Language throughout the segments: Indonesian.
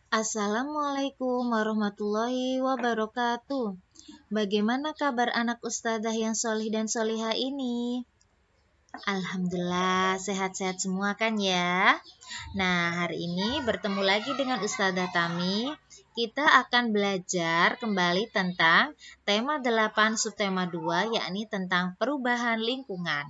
Assalamualaikum warahmatullahi wabarakatuh. Bagaimana kabar anak ustadzah yang solih dan solihah ini? Alhamdulillah sehat-sehat semua kan ya. Nah, hari ini bertemu lagi dengan Ustadzah Tami. Kita akan belajar kembali tentang tema 8 subtema 2, yakni tentang perubahan lingkungan.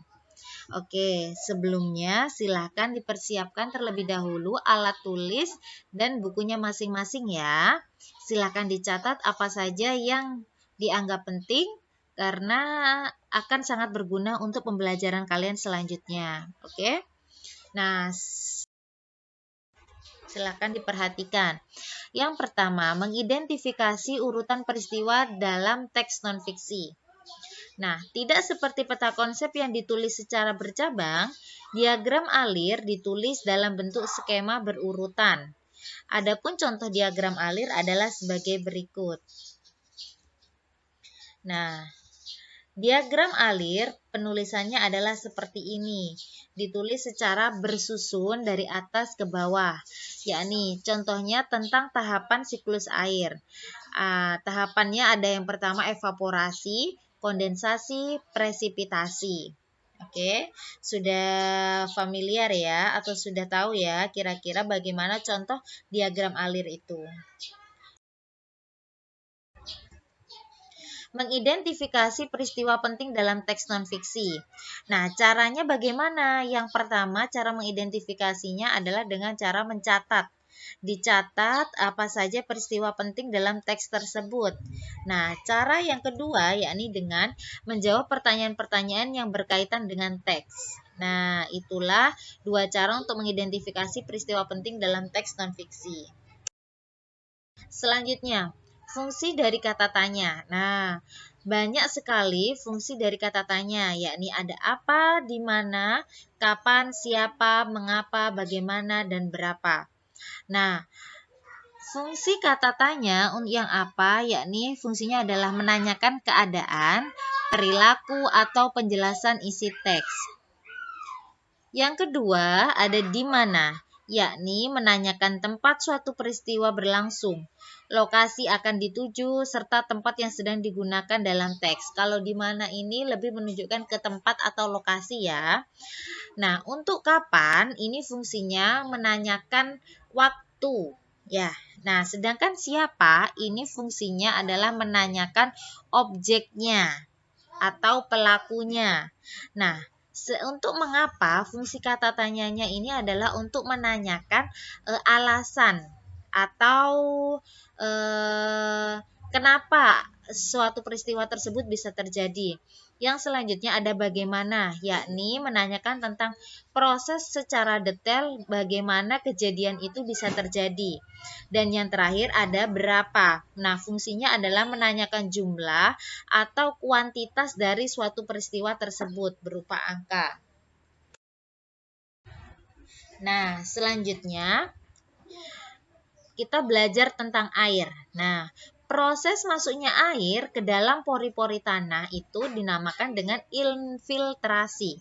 Oke, sebelumnya silahkan dipersiapkan terlebih dahulu alat tulis dan bukunya masing-masing ya. Silahkan dicatat apa saja yang dianggap penting karena akan sangat berguna untuk pembelajaran kalian selanjutnya. Oke, nah silahkan diperhatikan. Yang pertama, mengidentifikasi urutan peristiwa dalam teks non-fiksi. Nah, tidak seperti peta konsep yang ditulis secara bercabang, diagram alir ditulis dalam bentuk skema berurutan. Adapun contoh diagram alir adalah sebagai berikut. Nah, diagram alir penulisannya adalah seperti ini. Ditulis secara bersusun dari atas ke bawah. Yakni contohnya tentang tahapan siklus air. Tahapannya ada yang pertama evaporasi, kondensasi, presipitasi. Oke, sudah familiar ya atau sudah tahu ya kira-kira bagaimana contoh diagram alir itu. Mengidentifikasi peristiwa penting dalam teks non-fiksi. Nah, caranya bagaimana? Yang pertama, cara mengidentifikasinya adalah dengan cara mencatat. Dicatat apa saja peristiwa penting dalam teks tersebut. Nah, cara yang kedua yakni dengan menjawab pertanyaan-pertanyaan yang berkaitan dengan teks. Nah, itulah dua cara untuk mengidentifikasi peristiwa penting dalam teks non-fiksi. Selanjutnya, fungsi dari kata tanya. Nah, banyak sekali fungsi dari kata tanya, yakni ada apa, di mana, kapan, siapa, mengapa, bagaimana, dan berapa. Nah, fungsi kata tanya yang apa, yakni fungsinya adalah menanyakan keadaan, perilaku, atau penjelasan isi teks. Yang kedua, ada di mana, yakni menanyakan tempat suatu peristiwa berlangsung. Lokasi akan dituju serta tempat yang sedang digunakan dalam teks. Kalau di mana ini lebih menunjukkan ke tempat atau lokasi ya. Nah, untuk kapan ini fungsinya menanyakan waktu ya. Nah, sedangkan siapa ini fungsinya adalah menanyakan objeknya atau pelakunya. Nah, untuk mengapa fungsi kata tanyanya ini adalah untuk menanyakan alasan atau kenapa suatu peristiwa tersebut bisa terjadi. Yang selanjutnya ada bagaimana, yakni menanyakan tentang proses secara detail bagaimana kejadian itu bisa terjadi. Dan yang terakhir ada berapa. Nah, fungsinya adalah menanyakan jumlah atau kuantitas dari suatu peristiwa tersebut berupa angka. Nah, selanjutnya kita belajar tentang air. Nah, proses masuknya air ke dalam pori-pori tanah itu dinamakan dengan infiltrasi.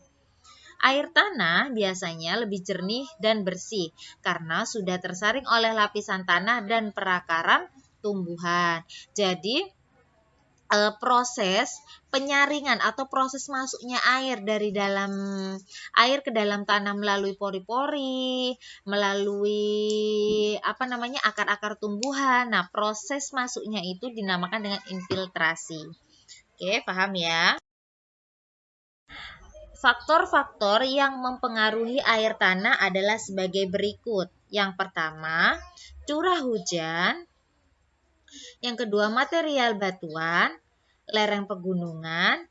Air tanah biasanya lebih jernih dan bersih karena sudah tersaring oleh lapisan tanah dan perakaran tumbuhan. Jadi, proses penyaringan atau proses masuknya air dari dalam air ke dalam tanah melalui pori-pori, melalui akar-akar tumbuhan. Nah, proses masuknya itu dinamakan dengan infiltrasi. Oke, paham ya? Faktor-faktor yang mempengaruhi air tanah adalah sebagai berikut. Yang pertama, curah hujan. Yang kedua, material batuan, lereng pegunungan,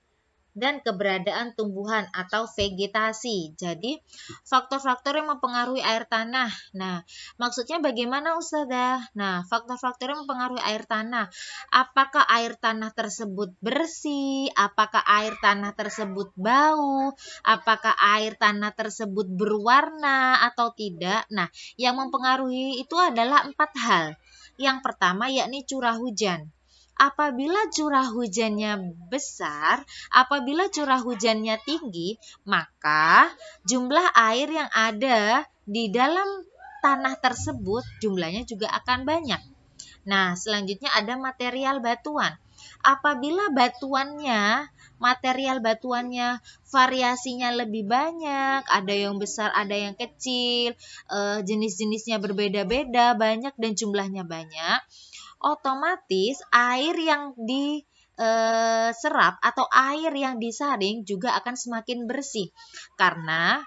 dan keberadaan tumbuhan atau vegetasi. Jadi, faktor-faktor yang mempengaruhi air tanah. Nah, maksudnya bagaimana Ustazah? Nah, faktor-faktor yang mempengaruhi air tanah. Apakah air tanah tersebut bersih? Apakah air tanah tersebut bau? Apakah air tanah tersebut berwarna atau tidak? Nah, yang mempengaruhi itu adalah 4 hal. Yang pertama yakni curah hujan. Apabila curah hujannya besar, apabila curah hujannya tinggi, maka jumlah air yang ada di dalam tanah tersebut jumlahnya juga akan banyak. Nah, selanjutnya ada material batuan. Apabila material batuannya variasinya lebih banyak, ada yang besar, ada yang kecil, jenis-jenisnya berbeda-beda, banyak dan jumlahnya banyak, otomatis air yang diserap atau air yang disaring juga akan semakin bersih karena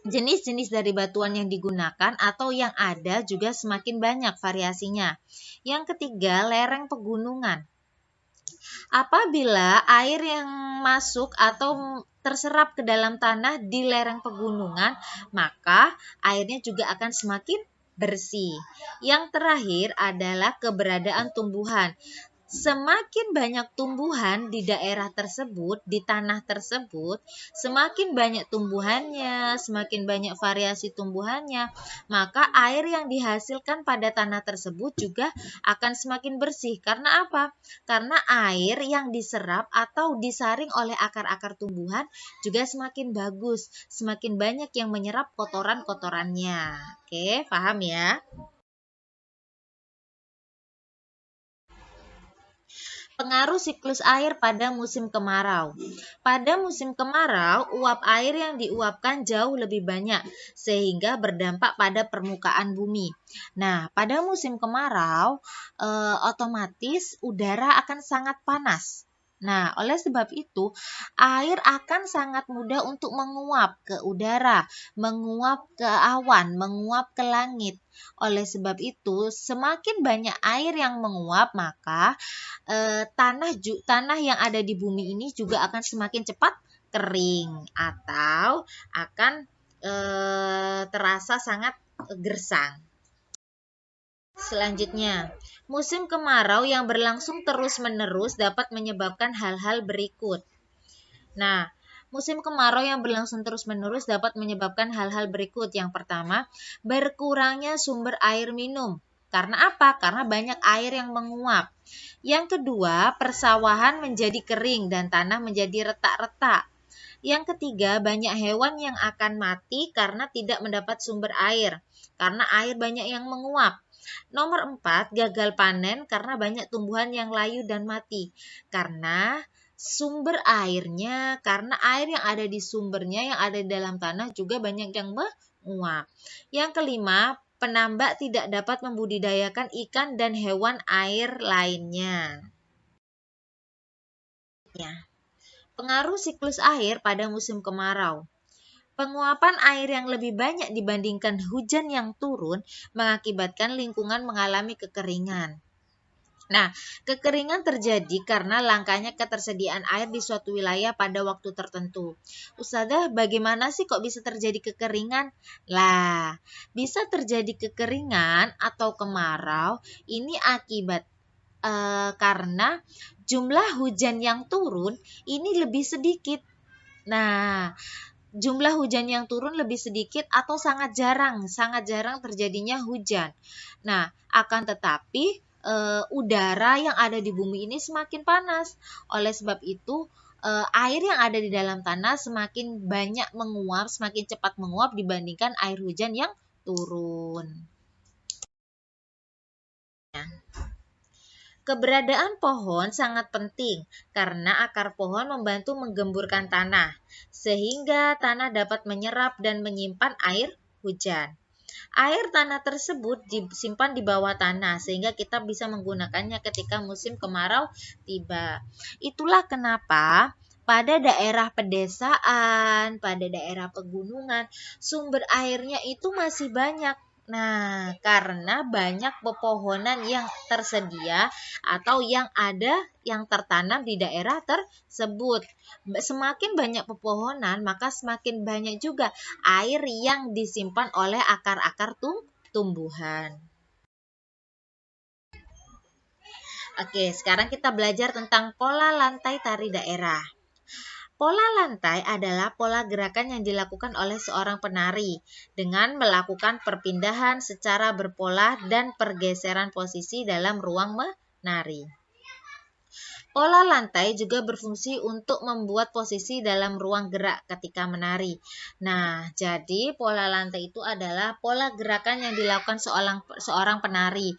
jenis-jenis dari batuan yang digunakan atau yang ada juga semakin banyak variasinya. Yang ketiga, lereng pegunungan. Apabila air yang masuk atau terserap ke dalam tanah di lereng pegunungan, maka airnya juga akan semakin bersih. Yang terakhir adalah keberadaan tumbuhan. Semakin banyak tumbuhan di daerah tersebut, di tanah tersebut, semakin banyak tumbuhannya, semakin banyak variasi tumbuhannya, maka air yang dihasilkan pada tanah tersebut juga akan semakin bersih. Karena apa? Karena air yang diserap atau disaring oleh akar-akar tumbuhan juga semakin bagus, semakin banyak yang menyerap kotoran-kotorannya. Oke, paham ya? Pengaruh siklus air pada musim kemarau. Pada musim kemarau, uap air yang diuapkan jauh lebih banyak sehingga berdampak pada permukaan bumi. Nah, pada musim kemarau, otomatis udara akan sangat panas. Nah, oleh sebab itu, air akan sangat mudah untuk menguap ke udara, menguap ke awan, menguap ke langit. Oleh sebab itu, semakin banyak air yang menguap, maka tanah yang ada di bumi ini juga akan semakin cepat kering atau akan terasa sangat gersang. Selanjutnya, musim kemarau yang berlangsung terus-menerus dapat menyebabkan hal-hal berikut. Nah, musim kemarau yang berlangsung terus-menerus dapat menyebabkan hal-hal berikut. Yang pertama, berkurangnya sumber air minum. Karena apa? Karena banyak air yang menguap. Yang kedua, persawahan menjadi kering dan tanah menjadi retak-retak. Yang ketiga, banyak hewan yang akan mati karena tidak mendapat sumber air, karena air banyak yang menguap. Nomor 4, gagal panen karena banyak tumbuhan yang layu dan mati, karena karena air yang ada di sumbernya, yang ada di dalam tanah juga banyak yang menguap. Yang kelima, penambak tidak dapat membudidayakan ikan dan hewan air lainnya. Ya. Pengaruh siklus air pada musim kemarau. Penguapan air yang lebih banyak dibandingkan hujan yang turun mengakibatkan lingkungan mengalami kekeringan. Nah, kekeringan terjadi karena langkanya ketersediaan air di suatu wilayah pada waktu tertentu. Ustazah, bagaimana sih kok bisa terjadi kekeringan? Lah, bisa terjadi kekeringan atau kemarau ini akibat karena jumlah hujan yang turun ini lebih sedikit. Nah, jumlah hujan yang turun lebih sedikit atau sangat jarang terjadinya hujan. Nah, akan tetapi udara yang ada di bumi ini semakin panas. Oleh sebab itu, air yang ada di dalam tanah semakin banyak menguap, semakin cepat menguap dibandingkan air hujan yang turun. Keberadaan pohon sangat penting karena akar pohon membantu menggemburkan tanah, sehingga tanah dapat menyerap dan menyimpan air hujan. Air tanah tersebut disimpan di bawah tanah, sehingga kita bisa menggunakannya ketika musim kemarau tiba. Itulah kenapa pada daerah pedesaan, pada daerah pegunungan, sumber airnya itu masih banyak. Nah, karena banyak pepohonan yang tersedia atau yang ada yang tertanam di daerah tersebut. Semakin banyak pepohonan, maka semakin banyak juga air yang disimpan oleh akar-akar tumbuhan. Oke, sekarang kita belajar tentang pola lantai tari daerah. Pola lantai adalah pola gerakan yang dilakukan oleh seorang penari dengan melakukan perpindahan secara berpola dan pergeseran posisi dalam ruang menari. Pola lantai juga berfungsi untuk membuat posisi dalam ruang gerak ketika menari. Nah, jadi pola lantai itu adalah pola gerakan yang dilakukan seorang penari.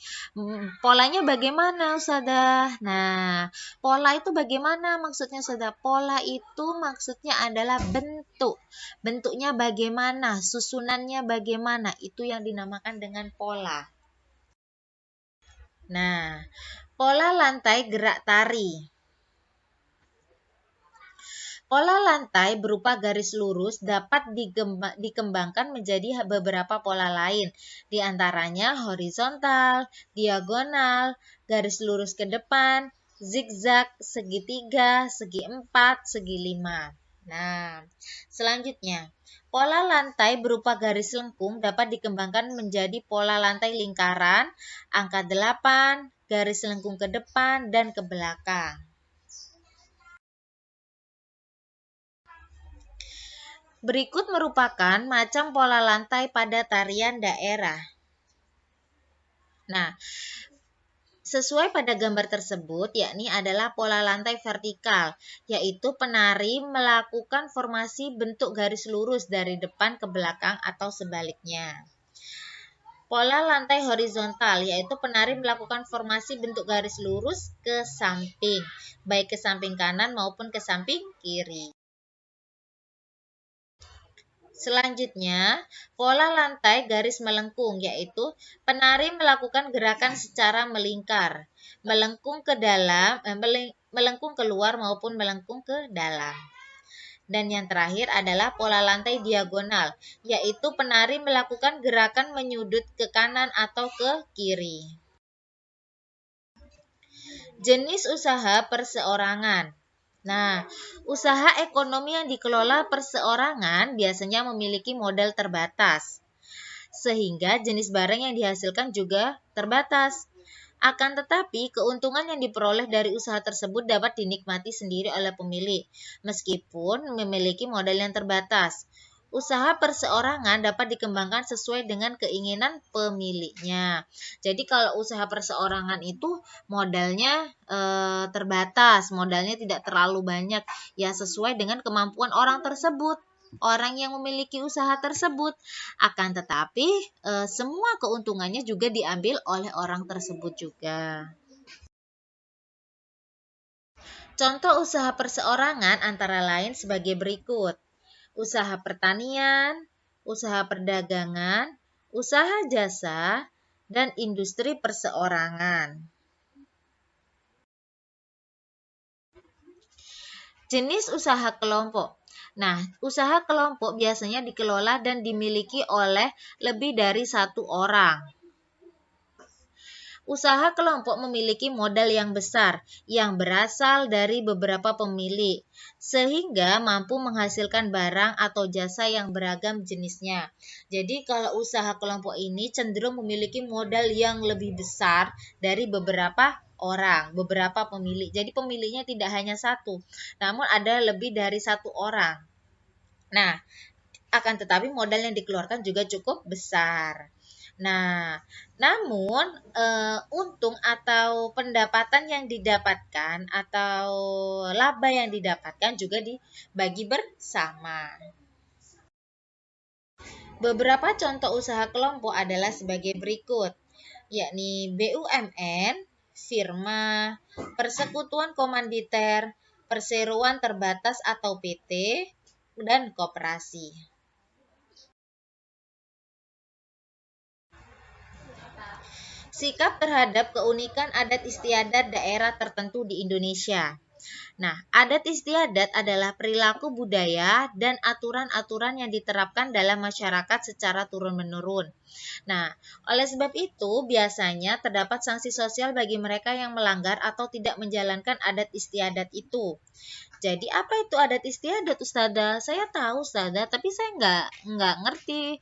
Polanya bagaimana, Ustazah? Nah, pola itu bagaimana maksudnya, Ustazah? Pola itu maksudnya adalah bentuk. Bentuknya bagaimana, susunannya bagaimana, itu yang dinamakan dengan pola. Nah, pola lantai gerak tari. Pola lantai berupa garis lurus dapat dikembangkan menjadi beberapa pola lain, di antaranya horizontal, diagonal, garis lurus ke depan, zigzag, segitiga, segi empat, segi lima. Nah, selanjutnya, pola lantai berupa garis lengkung dapat dikembangkan menjadi pola lantai lingkaran, angka 8, garis lengkung ke depan dan ke belakang. Berikut merupakan macam pola lantai pada tarian daerah. Nah, sesuai pada gambar tersebut, yakni adalah pola lantai vertikal, yaitu penari melakukan formasi bentuk garis lurus dari depan ke belakang atau sebaliknya. Pola lantai horizontal, yaitu penari melakukan formasi bentuk garis lurus ke samping, baik ke samping kanan maupun ke samping kiri. Selanjutnya, pola lantai garis melengkung, yaitu penari melakukan gerakan secara melingkar, melengkung ke dalam, melengkung keluar maupun melengkung ke dalam. Dan yang terakhir adalah pola lantai diagonal, yaitu penari melakukan gerakan menyudut ke kanan atau ke kiri. Jenis usaha perseorangan. Nah, usaha ekonomi yang dikelola perseorangan biasanya memiliki modal terbatas, sehingga jenis barang yang dihasilkan juga terbatas. Akan tetapi, keuntungan yang diperoleh dari usaha tersebut dapat dinikmati sendiri oleh pemilik, meskipun memiliki modal yang terbatas. Usaha perseorangan dapat dikembangkan sesuai dengan keinginan pemiliknya. Jadi kalau usaha perseorangan itu modalnya terbatas, modalnya tidak terlalu banyak, ya sesuai dengan kemampuan orang tersebut, orang yang memiliki usaha tersebut. Akan tetapi semua keuntungannya juga diambil oleh orang tersebut juga. Contoh usaha perseorangan antara lain sebagai berikut: usaha pertanian, usaha perdagangan, usaha jasa, dan industri perseorangan. Jenis usaha kelompok. Nah, usaha kelompok biasanya dikelola dan dimiliki oleh lebih dari satu orang. Usaha kelompok memiliki modal yang besar yang berasal dari beberapa pemilik, sehingga mampu menghasilkan barang atau jasa yang beragam jenisnya. Jadi kalau usaha kelompok ini cenderung memiliki modal yang lebih besar dari beberapa orang, beberapa pemilik. Jadi pemiliknya tidak hanya satu, namun ada lebih dari satu orang. Nah, akan tetapi modal yang dikeluarkan juga cukup besar. Nah, namun untung atau pendapatan yang didapatkan atau laba yang didapatkan juga dibagi bersama. Beberapa contoh usaha kelompok adalah sebagai berikut, yakni BUMN, firma, persekutuan komanditer, perseroan terbatas atau PT, dan koperasi. Sikap terhadap keunikan adat istiadat daerah tertentu di Indonesia. Nah, adat istiadat adalah perilaku budaya dan aturan-aturan yang diterapkan dalam masyarakat secara turun-menurun. Nah, oleh sebab itu, biasanya terdapat sanksi sosial bagi mereka yang melanggar atau tidak menjalankan adat istiadat itu. Jadi apa itu adat istiadat, Ustazah? Saya tahu, Ustazah, tapi saya nggak ngerti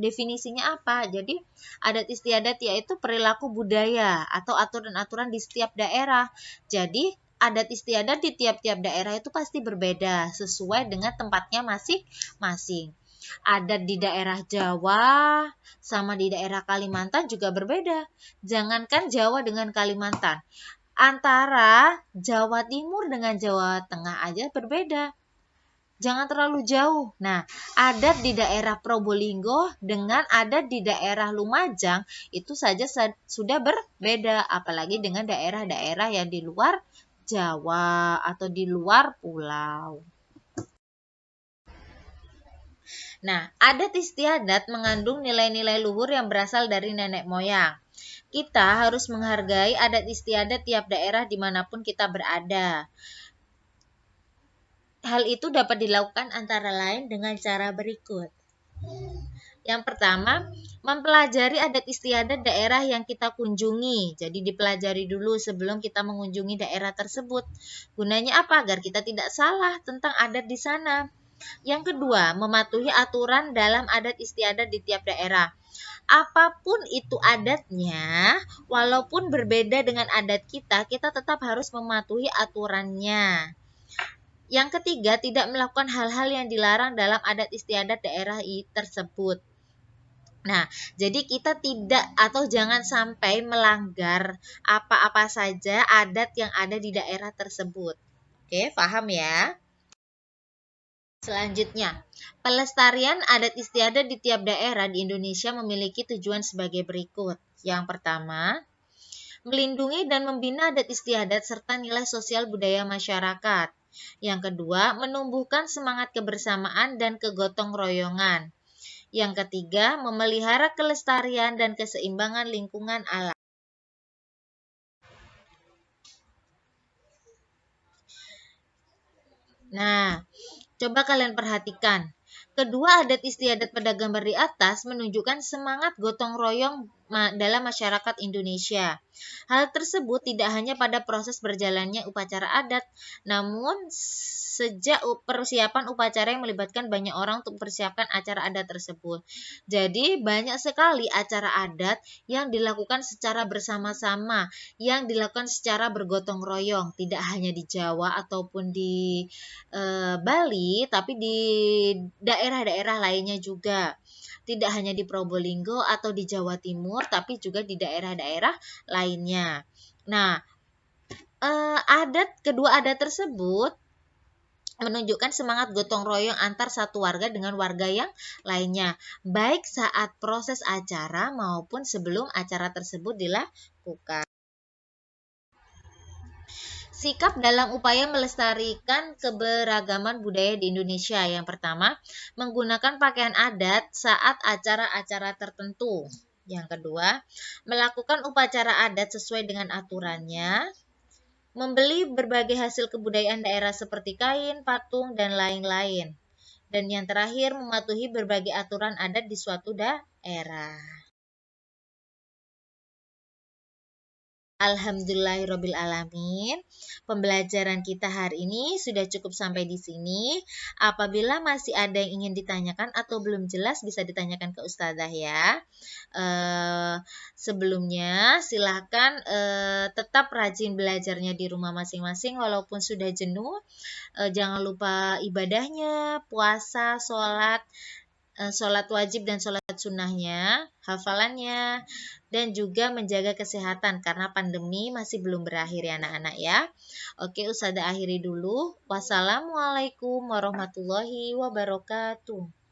definisinya apa. Jadi adat istiadat yaitu perilaku budaya atau aturan-aturan di setiap daerah. Jadi adat istiadat di tiap-tiap daerah itu pasti berbeda sesuai dengan tempatnya masing-masing. Adat di daerah Jawa sama di daerah Kalimantan juga berbeda. Jangankan Jawa dengan Kalimantan, Antara Jawa Timur dengan Jawa Tengah aja berbeda. Jangan terlalu jauh. Nah, adat di daerah Probolinggo dengan adat di daerah Lumajang itu saja sudah berbeda, apalagi dengan daerah-daerah yang di luar Jawa atau di luar pulau. Nah, adat istiadat mengandung nilai-nilai luhur yang berasal dari nenek moyang. Kita harus menghargai adat istiadat tiap daerah dimanapun kita berada. Hal itu dapat dilakukan antara lain dengan cara berikut. Yang pertama, mempelajari adat istiadat daerah yang kita kunjungi. Jadi dipelajari dulu sebelum kita mengunjungi daerah tersebut. Gunanya apa? Agar kita tidak salah tentang adat di sana. Yang kedua, mematuhi aturan dalam adat istiadat di tiap daerah. Apapun itu adatnya, walaupun berbeda dengan adat kita tetap harus mematuhi aturannya. Yang ketiga, tidak melakukan hal-hal yang dilarang dalam adat istiadat daerah tersebut. Nah, jadi kita tidak atau jangan sampai melanggar apa-apa saja adat yang ada di daerah tersebut. Oke, paham ya? Selanjutnya, pelestarian adat istiadat di tiap daerah di Indonesia memiliki tujuan sebagai berikut. Yang pertama, melindungi dan membina adat istiadat serta nilai sosial budaya masyarakat. Yang kedua, menumbuhkan semangat kebersamaan dan kegotong royongan. Yang ketiga, memelihara kelestarian dan keseimbangan lingkungan alam. Nah, coba kalian perhatikan. Kedua adat istiadat pada gambar di atas menunjukkan semangat gotong royong dalam masyarakat Indonesia. Hal tersebut tidak hanya pada proses berjalannya upacara adat, namun sejak persiapan upacara yang melibatkan banyak orang untuk mempersiapkan acara adat tersebut. Jadi banyak sekali acara adat yang dilakukan secara bersama-sama, yang dilakukan secara bergotong royong, tidak hanya di Jawa ataupun di Bali, tapi di daerah-daerah lainnya juga. Tidak hanya di Probolinggo atau di Jawa Timur, tapi juga di daerah-daerah lainnya. Nah, kedua adat tersebut menunjukkan semangat gotong royong antar satu warga dengan warga yang lainnya, baik saat proses acara maupun sebelum acara tersebut dilakukan. Sikap dalam upaya melestarikan keberagaman budaya di Indonesia. Yang pertama, menggunakan pakaian adat saat acara-acara tertentu. Yang kedua, melakukan upacara adat sesuai dengan aturannya. Membeli berbagai hasil kebudayaan daerah seperti kain, patung, dan lain-lain. Dan yang terakhir, mematuhi berbagai aturan adat di suatu daerah. Alhamdulillahirrabbilalamin. Pembelajaran kita hari ini sudah cukup sampai di sini. Apabila masih ada yang ingin ditanyakan atau belum jelas, bisa ditanyakan ke Ustazah ya. Sebelumnya silahkan tetap rajin belajarnya di rumah masing-masing walaupun sudah jenuh. Jangan lupa ibadahnya, puasa, sholat wajib dan sholat sunnahnya, hafalannya, dan juga menjaga kesehatan karena pandemi masih belum berakhir ya anak-anak ya. Oke, Ustazah akhiri dulu. Wassalamualaikum warahmatullahi wabarakatuh.